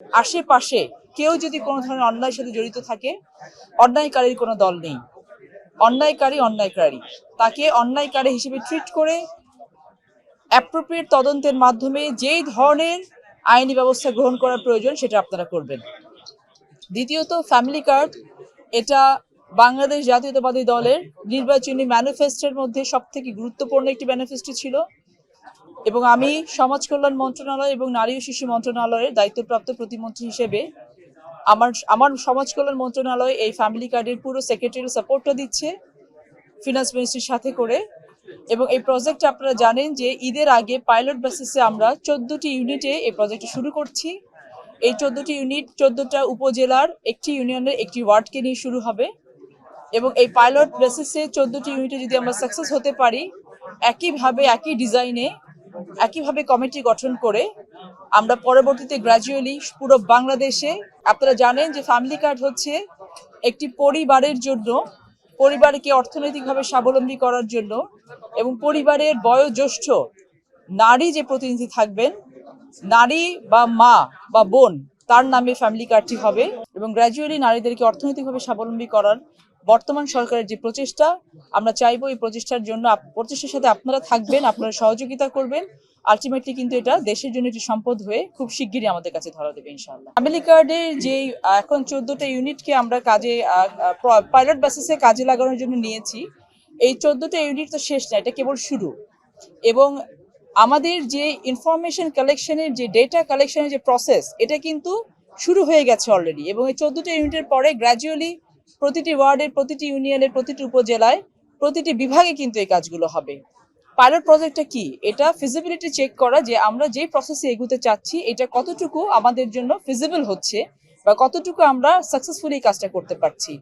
আশেপাশে কেউ যদি কোনো ধরনের অন্যায়ের সাথে জড়িত থাকে, অন্যায়কারীর কোনো দল নেই। অন্যায়কারী তাকে অন্যায়কারী হিসেবে ট্রিট করে অ্যাপ্রোপ্রিয়েট তদন্তের মাধ্যমে যেই ধরনের আইনি ব্যবস্থা গ্রহণ করার প্রয়োজন সেটা আপনারা করবেন। দ্বিতীয়ত, ফ্যামিলি কার্ড এটা বাংলাদেশ জাতীয়তাবাদী দলের নির্বাচনী ম্যানিফেস্টোর মধ্যে সবথেকে গুরুত্বপূর্ণ একটি ম্যানিফেস্টো ছিল এবং আমি সমাজ কল্যাণ মন্ত্রণালয় এবং নারী ও শিশু মন্ত্রণালয়ের দায়িত্বপ্রাপ্ত প্রতিমন্ত্রী হিসেবে আমার সমাজ কল্যাণ মন্ত্রণালয় এই ফ্যামিলি কার্ডের পুরো সেক্রেটারিয়াল সাপোর্টটা দিচ্ছে ফিনান্স মিনিস্ট্রির সাথে করে। এবং এই প্রজেক্টটা আপনারা জানেন যে ঈদের আগে পাইলট বেসিসে আমরা 14টি ইউনিটে এই প্রজেক্টটা শুরু করছি। এই 14টি ইউনিট 14টা উপজেলার একটি ইউনিয়নের একটি ওয়ার্ডকে নিয়ে শুরু হবে এবং এই পাইলট বেসিসে 14টি ইউনিটে যদি আমরা সাকসেস হতে পারি, একইভাবে একই ডিজাইনে একইভাবে কমিটি গঠন করে আমরা পরবর্তীতে গ্র্যাজুয়ালি পুরো বাংলাদেশে, আপনারা জানেন যে ফ্যামিলি কার্ড হচ্ছে একটি পরিবারের জন্য, পরিবারকে অর্থনৈতিকভাবে স্বাবলম্বী করার জন্য এবং পরিবারের বয়োজ্যেষ্ঠ নারী যে প্রতিনিধি থাকবেন, নারী বা মা বা বোন, তার নামে ফ্যামিলি কার্ডটি হবে এবং গ্র্যাজুয়ালি নারীদেরকে অর্থনৈতিকভাবে স্বাবলম্বী করার বর্তমান সরকারের যে প্রচেষ্টা, আমরা চাইবো এই প্রচেষ্টার সাথে আপনারা থাকবেন, আপনারা সহযোগিতা করবেন। আলটিমেটলি কিন্তু এটা দেশের জন্য একটি সম্পদ হয়ে খুব শিগগিরই আমাদের কাছে ধরা দেবে ইনশাআল্লাহ। ফ্যামিলি কার্ডের যে এখন 14টা ইউনিটকে আমরা কাজে পাইলট বেসিসে কাজে লাগানোর জন্য নিয়েছি, এই 14টা ইউনিট তো শেষ না, এটা কেবল শুরু। এবং আমাদের যে ইনফরমেশন কালেকশনের যে ডেটা কালেকশনের যে প্রসেস, এটা কিন্তু শুরু হয়ে গেছে অলরেডি এবং এই 14টা ইউনিটের পরে গ্র্যাজুয়ালি প্রতিটি ওয়ার্ডের, প্রতিটি ইউনিয়নের, প্রতিটি উপজেলায়, প্রতিটি বিভাগে কিন্তু এই কাজগুলো হবে। পাইলট প্রজেক্টটা কি? এটা ফিজিবিলিটি চেক করা যে আমরা যে প্রসেসে এগুতে চাচ্ছি এটা কতটুকু আমাদের জন্য ফিজিবল হচ্ছে বা কতটুকু আমরা সাকসেসফুলি কাজটা করতে পারছি।